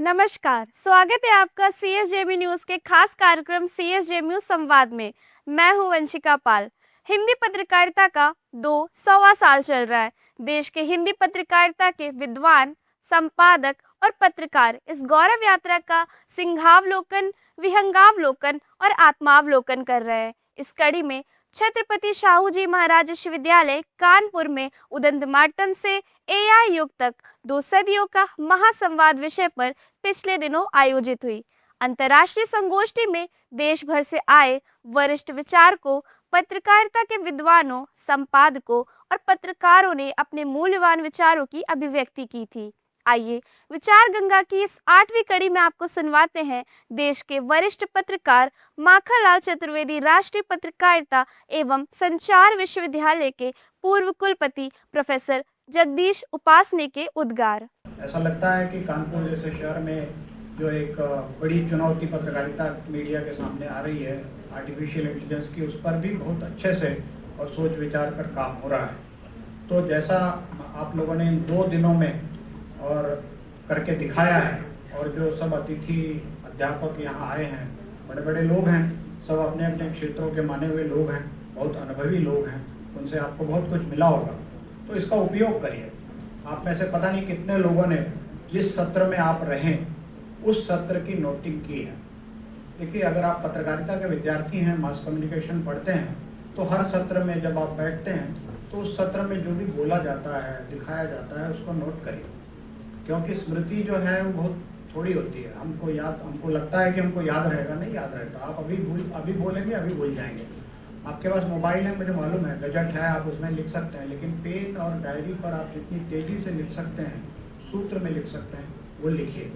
नमस्कार, स्वागत है आपका CSJMU न्यूज के खास कार्यक्रम CSJMU संवाद में। मैं हूं वंशिका पाल। हिंदी पत्रकारिता का 2 साल चल रहा है। देश के हिंदी पत्रकारिता के विद्वान, संपादक और पत्रकार इस गौरव यात्रा का सिंहावलोकन, विहंगावलोकन और आत्मावलोकन कर रहे हैं। इस कड़ी में छत्रपति शाहू जी महाराज विश्वविद्यालय कानपुर में उदंतमार्तन से AI युग तक 2 सदियों का महासंवाद विषय पर पिछले दिनों आयोजित हुई। अंतर्राष्ट्रीय संगोष्ठी में देश भर से आए वरिष्ठ विचारकों, पत्रकारिता के विद्वानों, संपादकों और पत्रकारों ने अपने मूल्यवान विचारों की अभिव्यक्ति की थी। आइए विचार गंगा की इस 8वीं कड़ी में आपको सुनवाते हैं देश के वरिष्ठ पत्रकार माखनलाल चतुर्वेदी, राष्ट्रीय पत्रकारिता एवं संचार विश्वविद्यालय के पूर्व कुलपति प्रोफेसर जगदीश उपासने के उद्गार। ऐसा लगता है कि कानपुर जैसे शहर में जो एक बड़ी चुनौती पत्रकारिता मीडिया के सामने आ रही है, आर्टिफिशियल इंटेलिजेंस की, उस पर भी बहुत अच्छे से और सोच विचार कर काम हो रहा है। तो जैसा आप लोगों ने इन 2 दिनों में और करके दिखाया है, और जो सब अतिथि अध्यापक यहाँ आए हैं, बड़े बड़े लोग हैं, सब अपने अपने क्षेत्रों के माने हुए लोग हैं, बहुत अनुभवी लोग हैं, उनसे आपको बहुत कुछ मिला होगा। तो इसका उपयोग करिए। आप में से पता नहीं कितने लोगों ने जिस सत्र में आप रहें उस सत्र की नोटिंग की है। देखिए, अगर आप पत्रकारिता के विद्यार्थी हैं, मास कम्युनिकेशन पढ़ते हैं, तो हर सत्र में जब आप बैठते हैं तो उस सत्र में जो भी बोला जाता है, दिखाया जाता है, उसको नोट करिए, क्योंकि स्मृति जो है वो बहुत थोड़ी होती है। हमको लगता है कि हमको याद रहेगा, नहीं याद रहता। आप अभी बोलेंगे, अभी भूल जाएंगे। आपके पास मोबाइल है, मुझे मालूम है, गजट है, आप उसमें लिख सकते हैं, लेकिन पेन और डायरी पर आप जितनी तेज़ी से लिख सकते हैं, सूत्र में लिख सकते हैं, वो लिखिए।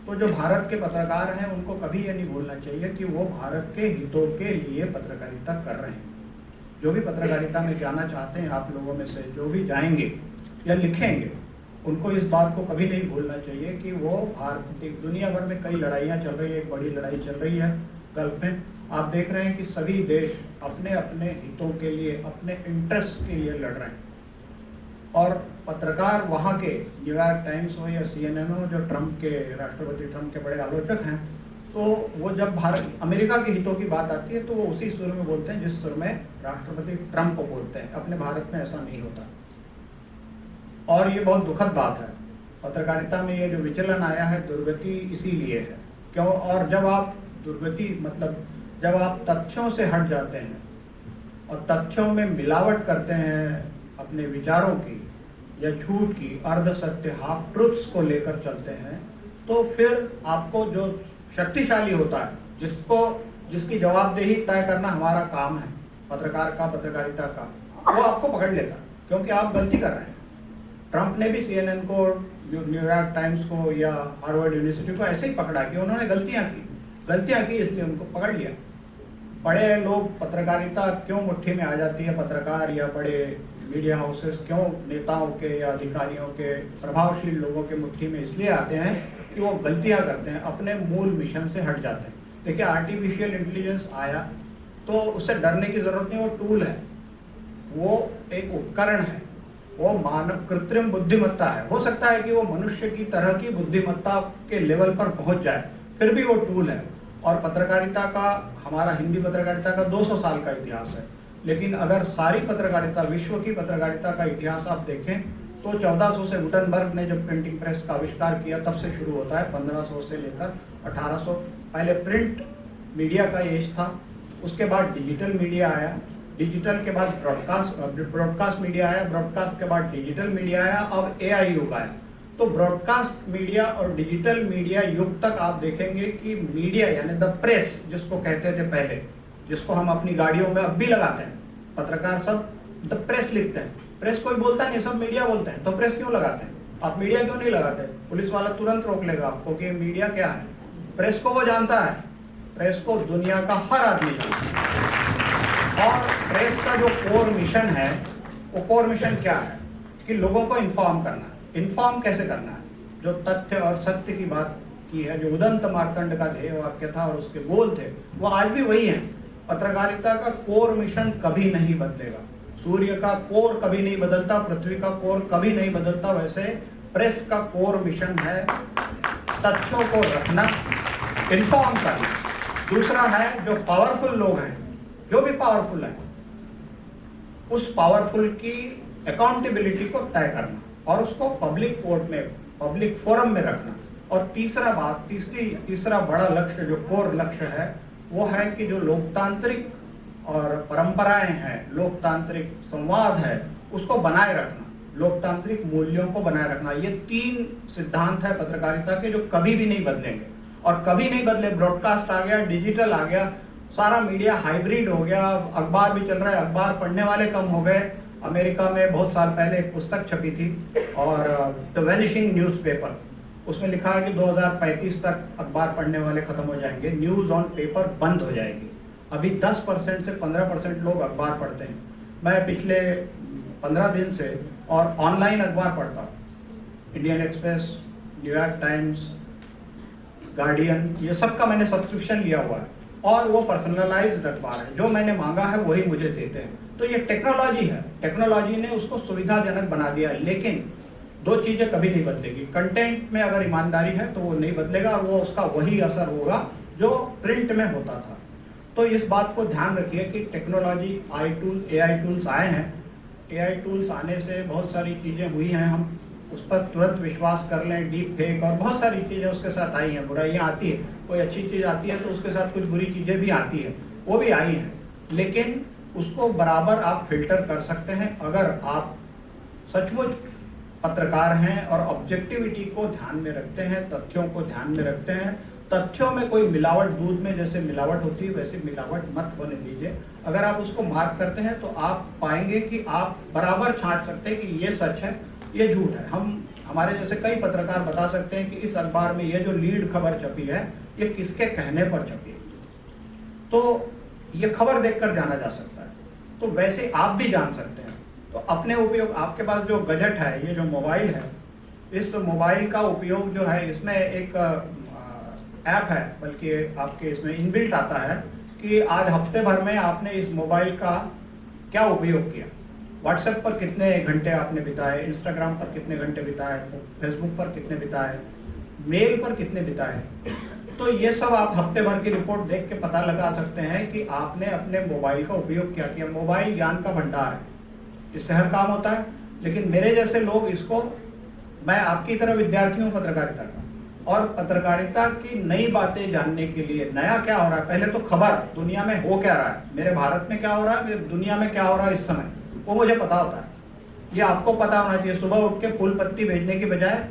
तो जो भारत के पत्रकार हैं उनको कभी ये नहीं भूलना चाहिए कि वो भारत के हितों के लिए पत्रकारिता कर रहे हैं। जो भी पत्रकारिता में जाना चाहते हैं, आप लोगों में से जो भी जाएंगे या लिखेंगे, उनको इस बात को कभी नहीं भूलना चाहिए कि वो भारत, दुनिया भर में कई लड़ाइयाँ चल रही है, एक बड़ी लड़ाई चल रही है गल्फ में। आप देख रहे हैं कि सभी देश अपने अपने हितों के लिए, अपने इंटरेस्ट के लिए लड़ रहे हैं, और पत्रकार वहाँ के न्यूयॉर्क टाइम्स हो या CNN हो, जो राष्ट्रपति ट्रंप के बड़े आलोचक हैं, तो वो जब अमेरिका के हितों की बात आती है तो वो उसी सुर में बोलते हैं जिस सुर में राष्ट्रपति ट्रंप बोलते हैं। अपने भारत में ऐसा नहीं होता, और ये बहुत दुखद बात है। पत्रकारिता में ये जो विचलन आया है, दुर्गति इसीलिए है। क्यों? और जब आप दुर्गति, मतलब जब आप तथ्यों से हट जाते हैं और तथ्यों में मिलावट करते हैं, अपने विचारों की या झूठ की, अर्ध सत्य, हाफ ट्रुथ्स को लेकर चलते हैं, तो फिर आपको जो शक्तिशाली होता है, जिसकी जवाबदेही तय करना हमारा काम है, पत्रकार का, पत्रकारिता का, वो आपको पकड़ लेता, क्योंकि आप गलती कर रहे हैं। ट्रंप ने भी CNN को, न्यूयॉर्क टाइम्स को या हार्वर्ड यूनिवर्सिटी को ऐसे ही पकड़ा कि उन्होंने गलतियां की, इसलिए उनको पकड़ लिया। बड़े लोग, पत्रकारिता क्यों मुट्ठी में आ जाती है, पत्रकार या बड़े मीडिया हाउसेस क्यों नेताओं के या अधिकारियों के, प्रभावशील लोगों के मुट्ठी में इसलिए आते हैं कि वो गलतियां करते हैं, अपने मूल मिशन से हट जाते हैं। देखिए, आर्टिफिशियल इंटेलिजेंस आया तो उससे डरने की जरूरत नहीं, वो टूल है, वो एक उपकरण है, वो मानव कृत्रिम बुद्धिमत्ता है। हो सकता है कि वो मनुष्य की तरह की बुद्धिमत्ता के लेवल पर पहुंच जाए, फिर भी वो टूल है। और पत्रकारिता का, हमारा हिंदी पत्रकारिता का 200 साल का इतिहास है, लेकिन अगर सारी पत्रकारिता, विश्व की पत्रकारिता का इतिहास आप देखें तो 1400 से गुटेनबर्ग ने जब प्रिंटिंग प्रेस का आविष्कार किया तब से शुरू होता है। 1500 से लेकर 1800, पहले प्रिंट मीडिया का एज था, उसके बाद डिजिटल मीडिया आया, डिजिटल के बाद ब्रॉडकास्ट मीडिया आया, ब्रॉडकास्ट के बाद डिजिटल मीडिया आया, अब AI युग आया। तो ब्रॉडकास्ट मीडिया और डिजिटल मीडिया युग तक आप देखेंगे कि मीडिया, यानी द प्रेस जिसको कहते थे पहले, जिसको हम अपनी गाड़ियों में अब भी लगाते हैं, पत्रकार सब द प्रेस लिखते हैं। प्रेस कोई बोलता नहीं, सब मीडिया बोलते हैं। तो प्रेस क्यों लगाते हैं? आप मीडिया क्यों नहीं लगाते? पुलिस वाला तुरंत रोक लेगा आपको कि मीडिया क्या है। प्रेस को वो जानता है, प्रेस को दुनिया का हर आदमी जानता है। और प्रेस का जो कोर मिशन है, वो कोर मिशन क्या है कि लोगों को इन्फॉर्म करना है। इन्फॉर्म कैसे करना है? जो तथ्य और सत्य की बात की है, जो उदंत मार्तंड का ध्येय वाक्य था और उसके गोल थे, वो आज भी वही हैं। पत्रकारिता का कोर मिशन कभी नहीं बदलेगा। सूर्य का कोर कभी नहीं बदलता, पृथ्वी का कोर कभी नहीं बदलता, वैसे प्रेस का कोर मिशन है तथ्यों को रखना, इन्फॉर्म करना। दूसरा है जो पावरफुल लोग हैं, जो भी पावरफुल है, उस पावरफुल की अकाउंटेबिलिटी को तय करना और उसको पब्लिक कोर्ट में, पब्लिक फोरम में रखना। और तीसरा बड़ा लक्ष्य, जो कोर लक्ष्य है, वो है कि जो लोकतांत्रिक और परंपराएं हैं, लोकतांत्रिक संवाद है, उसको बनाए रखना, लोकतांत्रिक मूल्यों को बनाए रखना। ये 3 सिद्धांत है पत्रकारिता के जो कभी भी नहीं बदलेंगे और कभी नहीं बदले। ब्रॉडकास्ट आ गया, डिजिटल आ गया, सारा मीडिया हाइब्रिड हो गया, अखबार भी चल रहा है, अखबार पढ़ने वाले कम हो गए। अमेरिका में बहुत साल पहले एक पुस्तक छपी थी और द वैनिशिंग न्यूज़पेपर, उसमें लिखा है कि 2035 तक अखबार पढ़ने वाले खत्म हो जाएंगे, न्यूज़ ऑन पेपर बंद हो जाएगी। अभी 10% से 15% लोग अखबार पढ़ते हैं। मैं पिछले 15 दिन से और ऑनलाइन अखबार पढ़ता हूँ, Indian express, New York times, guardian, ये सब का मैंने सब्सक्रिप्शन लिया हुआ है और वो पर्सनलाइज्ड अखबार है, जो मैंने मांगा है वही मुझे देते हैं। तो ये टेक्नोलॉजी है, टेक्नोलॉजी ने उसको सुविधाजनक बना दिया है। लेकिन 2 चीज़ें कभी नहीं बदलेगी। कंटेंट में अगर ईमानदारी है तो वो नहीं बदलेगा और वो उसका वही असर होगा जो प्रिंट में होता था। तो इस बात को ध्यान रखिए कि टेक्नोलॉजी, AI टूल्स आए हैं। AI टूल्स आने से बहुत सारी चीज़ें हुई हैं, हम उस पर तुरंत विश्वास कर लें, डीप फेक और बहुत सारी चीज़ें उसके साथ आई हैं, बुराइयाँ आती है। कोई अच्छी चीज़ आती है तो उसके साथ कुछ बुरी चीज़ें भी आती हैं, वो भी आई हैं। लेकिन उसको बराबर आप फिल्टर कर सकते हैं अगर आप सचमुच पत्रकार हैं और ऑब्जेक्टिविटी को ध्यान में रखते हैं, तथ्यों को ध्यान में रखते हैं। तथ्यों में कोई मिलावट, दूध में जैसे मिलावट होती है वैसे मिलावट मत होने दीजिए। अगर आप उसको मार्क करते हैं तो आप पाएंगे कि आप बराबर छांट सकते हैं कि ये सच है, ये झूठ है। हमारे जैसे कई पत्रकार बता सकते हैं कि इस अखबार में ये जो लीड खबर छपी है ये किसके कहने पर छपी है, तो ये खबर देखकर जाना जा सकता है। तो वैसे आप भी जान सकते हैं। तो अपने उपयोग, आपके पास जो गजट है, ये जो मोबाइल है, इस मोबाइल का उपयोग जो है, इसमें एक ऐप है, बल्कि आपके इसमें इनबिल्ट आता है कि आज हफ्ते भर में आपने इस मोबाइल का क्या उपयोग किया। व्हाट्सएप पर कितने घंटे आपने बिताए, इंस्टाग्राम पर कितने घंटे बिताए, फेसबुक पर कितने बिताए, मेल पर कितने बिताए। तो ये सब आप हफ्ते भर की रिपोर्ट देख के पता लगा सकते हैं कि आपने अपने मोबाइल का उपयोग क्या किया। मोबाइल ज्ञान का भंडार है, इससे हर काम होता है। लेकिन मेरे जैसे लोग इसको, मैं आपकी तरह विद्यार्थी हूँ पत्रकारिता का, और पत्रकारिता की नई बातें जानने के लिए, नया क्या हो रहा है, पहले तो खबर दुनिया में हो क्या रहा है, मेरे भारत में क्या हो रहा है, मेरे दुनिया में क्या हो रहा है इस समय, वो मुझे पता होता है। ये आपको पता होना चाहिए। सुबह उठ के फूल पत्ती भेजने की बजाय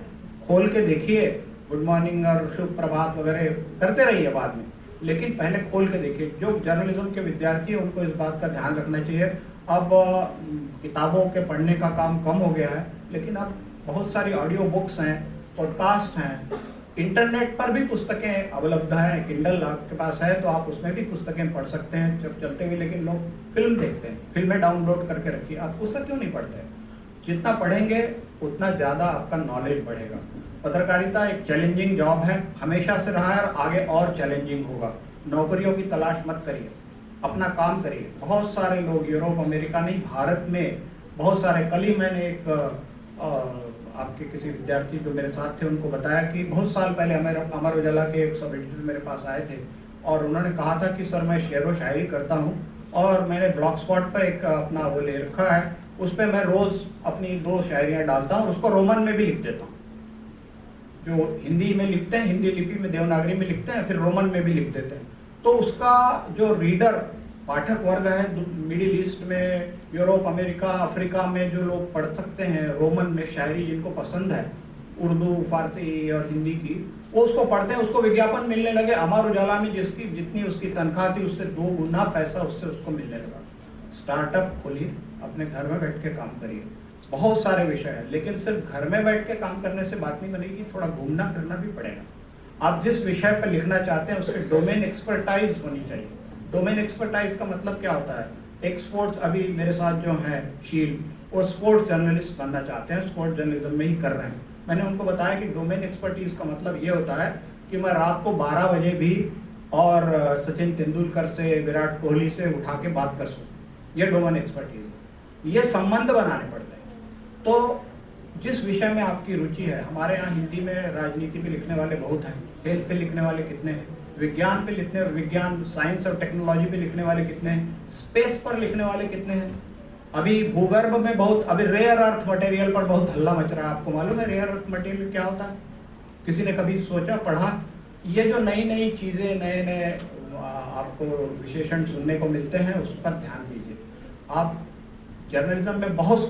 खोल के देखिए, गुड मॉर्निंग और शुभ प्रभात वगैरह करते रहिए बाद में, लेकिन पहले खोल के देखिए। जो जर्नलिज्म के विद्यार्थी हैं उनको इस बात का ध्यान रखना चाहिए। अब किताबों के पढ़ने का काम कम हो गया है, लेकिन अब बहुत सारी ऑडियो बुक्स हैं, पॉडकास्ट हैं, इंटरनेट पर भी पुस्तकें उपलब्ध हैं। किंडल आपके पास है तो आप उसमें भी पुस्तकें पढ़ सकते हैं जब चलते हुए। लेकिन लोग फिल्म देखते हैं, फिल्में डाउनलोड करके रखिए। आप पुस्तक क्यों नहीं पढ़ते? जितना पढ़ेंगे उतना ज़्यादा आपका नॉलेज बढ़ेगा। पत्रकारिता एक चैलेंजिंग जॉब है, हमेशा से रहा है और आगे और चैलेंजिंग होगा। नौकरियों की तलाश मत करिए, अपना काम करिए। बहुत सारे लोग, यूरोप, अमेरिका नहीं, भारत में बहुत सारे, कल ही मैंने एक आपके किसी विद्यार्थी जो मेरे साथ थे उनको बताया कि बहुत साल पहले अमर उजाला के एक सब एडिटर मेरे पास आए थे और उन्होंने कहा था कि सर मैं शेर व शायरी करता हूँ और मैंने ब्लॉग स्पॉट पर एक अपना वो ले रखा है, उस पर मैं रोज़ अपनी 2 शायरियाँ डालता हूँ और उसको रोमन में भी लिख देता हूँ। जो हिंदी में लिखते हैं, हिंदी लिपि में देवनागरी में लिखते हैं, फिर रोमन में भी लिख देते हैं। तो उसका जो रीडर, पाठक वर्ग है, मिडिल ईस्ट में, यूरोप, अमेरिका, अफ्रीका में जो लोग पढ़ सकते हैं रोमन में शायरी, जिनको पसंद है उर्दू, फारसी और हिंदी की, वो उसको पढ़ते हैं। उसको विज्ञापन मिलने लगे। अमर उजाला में जितनी उसकी तनख्वाह थी उससे 2 गुना पैसा उससे उसको मिलने लगा। स्टार्टअप खोलिए, अपने घर में बैठ के काम करिए। बहुत सारे विषय हैं, लेकिन सिर्फ घर में बैठ के काम करने से बात नहीं बनेगी, थोड़ा घूमना फिरना भी पड़ेगा। आप जिस विषय पर लिखना चाहते हैं उसके डोमेन एक्सपर्टाइज होनी चाहिए। डोमेन एक्सपर्टाइज का मतलब क्या होता है? एक स्पोर्ट्स, अभी मेरे साथ जो हैं शील, वो स्पोर्ट्स जर्नलिस्ट बनना चाहते हैं, स्पोर्ट्स जर्नलिज्म में ही कर रहे हैं। मैंने उनको बताया कि डोमेन एक्सपर्टीज का मतलब ये होता है कि मैं रात को 12 बजे भी और सचिन तेंदुलकर से, विराट कोहली से उठा के बात कर सकूँ। ये डोमेन एक्सपर्टीज है। ये संबंध बनाने पड़ते हैं। तो जिस विषय में आपकी रुचि है, हमारे यहाँ हिंदी में राजनीति पे लिखने वाले बहुत हैं, हेल्थ पे लिखने वाले कितने हैं, विज्ञान पे लिखने, विज्ञान साइंस और टेक्नोलॉजी पे लिखने वाले कितने हैं, स्पेस पर लिखने वाले कितने हैं। अभी भूगर्भ में बहुत, अभी रेयर अर्थ मटेरियल पर बहुत हल्ला मच रहा है। आपको मालूम है रेयर अर्थ मटेरियल क्या होता है? किसी ने कभी सोचा, पढ़ा? ये जो नई नई चीज़ें, नए नए आपको विशेषण सुनने को मिलते हैं, उस पर ध्यान दीजिए। आप जर्नलिज्म में बहुत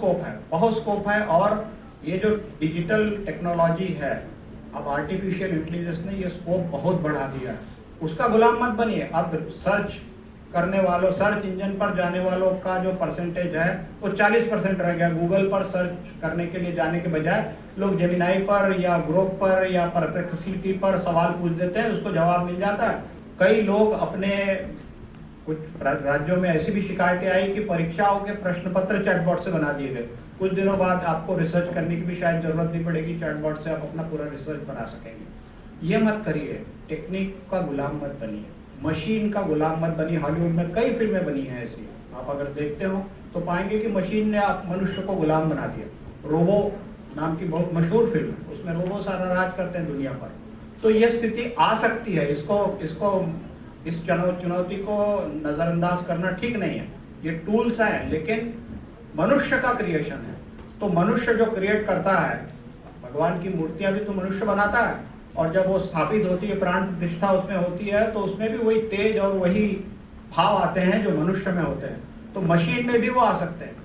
स्कोप है। और ये जो डिजिटल टेक्नोलॉजी है, अब आर्टिफिशियल इंटेलिजेंस ने ये स्कोप बहुत बढ़ा दिया है। उसका गुलाम मत बनिए। अब सर्च करने वालों, सर्च इंजन पर जाने वालों का जो परसेंटेज है वो 40% रह गया। गूगल पर सर्च करने के लिए जाने के बजाय लोग जेमिनाई पर या ग्रोक पर या परप्लेक्सिटी पर सवाल पूछ देते हैं, उसको जवाब मिल जाता है। कई लोग अपने, कुछ राज्यों में ऐसी भी शिकायतें आई कि परीक्षाओं के प्रश्न पत्र चैटबॉट से बना दिए गए। कुछ दिनों बाद आपको रिसर्च करने की भी शायद जरूरत नहीं पड़ेगी, चैटबॉट से आप अपना पूरा रिसर्च बना सकेंगे। ये मत करिए, टेक्निक का गुलाम मत बनिए, मशीन का गुलाम मत बनिए। हॉलीवुड में कई फिल्में बनी हैं ऐसी, आप अगर देखते हो तो पाएंगे कि मशीन ने आप मनुष्य को गुलाम बना दिया। रोबो नाम की बहुत मशहूर फिल्म है, उसमें रोबो सारा राज करते हैं दुनिया पर। तो ये स्थिति आ सकती है। इस चुनौती को नज़रअंदाज करना ठीक नहीं है। ये टूल्स हैं, लेकिन मनुष्य का क्रिएशन है। तो मनुष्य जो क्रिएट करता है, भगवान की मूर्तियां भी तो मनुष्य बनाता है, और जब वो स्थापित होती है, प्राण प्रतिष्ठा उसमें होती है, तो उसमें भी वही तेज और वही भाव आते हैं जो मनुष्य में होते हैं। तो मशीन में भी वो आ सकते हैं।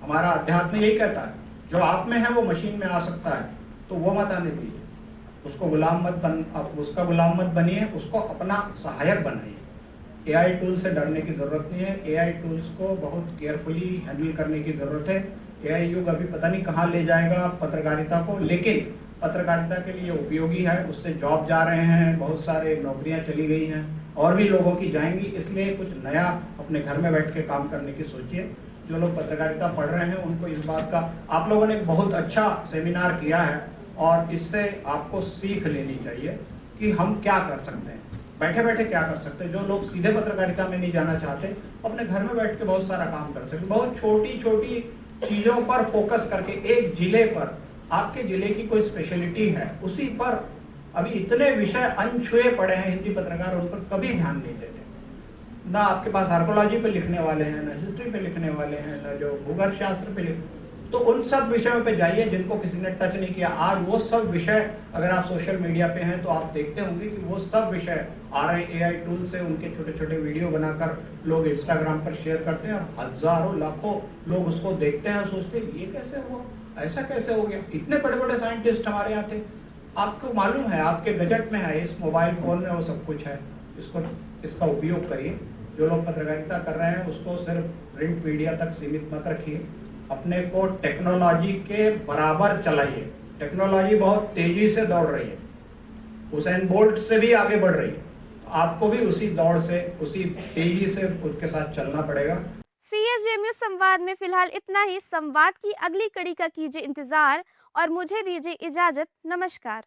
हमारा अध्यात्म यही कहता है, जो आप में है वो मशीन में आ सकता है, तो वो मत आने दीजिए। उसका गुलाम मत बनिए, उसको अपना सहायक बनाइए। एआई टूल से डरने की जरूरत नहीं है। एआई टूल्स को बहुत केयरफुली हैंडल करने की जरूरत है। एआई युग अभी पता नहीं कहाँ ले जाएगा पत्रकारिता को, लेकिन पत्रकारिता के लिए उपयोगी है। उससे जॉब जा रहे हैं, बहुत सारे नौकरियां चली गई हैं, और भी लोगों की जाएंगी। इसलिए कुछ नया अपने घर में बैठ के काम करने की सोचिए। जो लोग पत्रकारिता पढ़ रहे हैं उनको इस बात का, आप लोगों ने एक बहुत अच्छा सेमिनार किया है, और इससे आपको सीख लेनी चाहिए कि हम क्या कर सकते हैं, बैठे बैठे क्या कर सकते हैं। जो लोग सीधे पत्रकारिता में नहीं जाना चाहते, अपने घर में बैठ के बहुत सारा काम कर सकते हैं। बहुत छोटी छोटी चीज़ों पर फोकस करके, एक जिले पर, आपके जिले की कोई स्पेशलिटी है, उसी पर अभी इतने विषय अनछुए पड़े हैं, हिंदी पत्रकार उन पर कभी ध्यान नहीं देते। ना आपके पास आर्कोलॉजी पे लिखने वाले हैं, ना हिस्ट्री पे लिखने वाले हैं, ना जो भूगर्भ शास्त्र पे तो उन सब विषयों पे जाइए जिनको किसी ने टच नहीं किया। आज वो सब विषय, अगर आप सोशल मीडिया पे हैं तो आप देखते होंगे कि वो सब विषय आ रहे हैं एआई टूल से। उनके छोटे छोटे वीडियो बनाकर लोग इंस्टाग्राम पर शेयर करते हैं, और हजारों लाखों लोग उसको देखते हैं और सोचते हैं ये कैसे हुआ, ऐसा कैसे हो गया। इतने बड़े बड़े साइंटिस्ट हमारे यहाँ थे। आपको मालूम है, आपके गजट में है, इस मोबाइल फोन में वो सब कुछ है। इसका उपयोग करिए। जो लोग पत्रकारिता कर रहे हैं उसको सिर्फ प्रिंट मीडिया तक सीमित मत रखिए। अपने को टेक्नोलॉजी के बराबर चलाइए। टेक्नोलॉजी बहुत तेजी से दौड़ रही है, हुसैन बोल्ट से भी आगे बढ़ रही है। आपको भी उसी दौड़ से, उसी तेजी से उसके साथ चलना पड़ेगा। CSJMU संवाद में फिलहाल इतना ही। संवाद की अगली कड़ी का कीजिए इंतजार और मुझे दीजिए इजाजत। नमस्कार।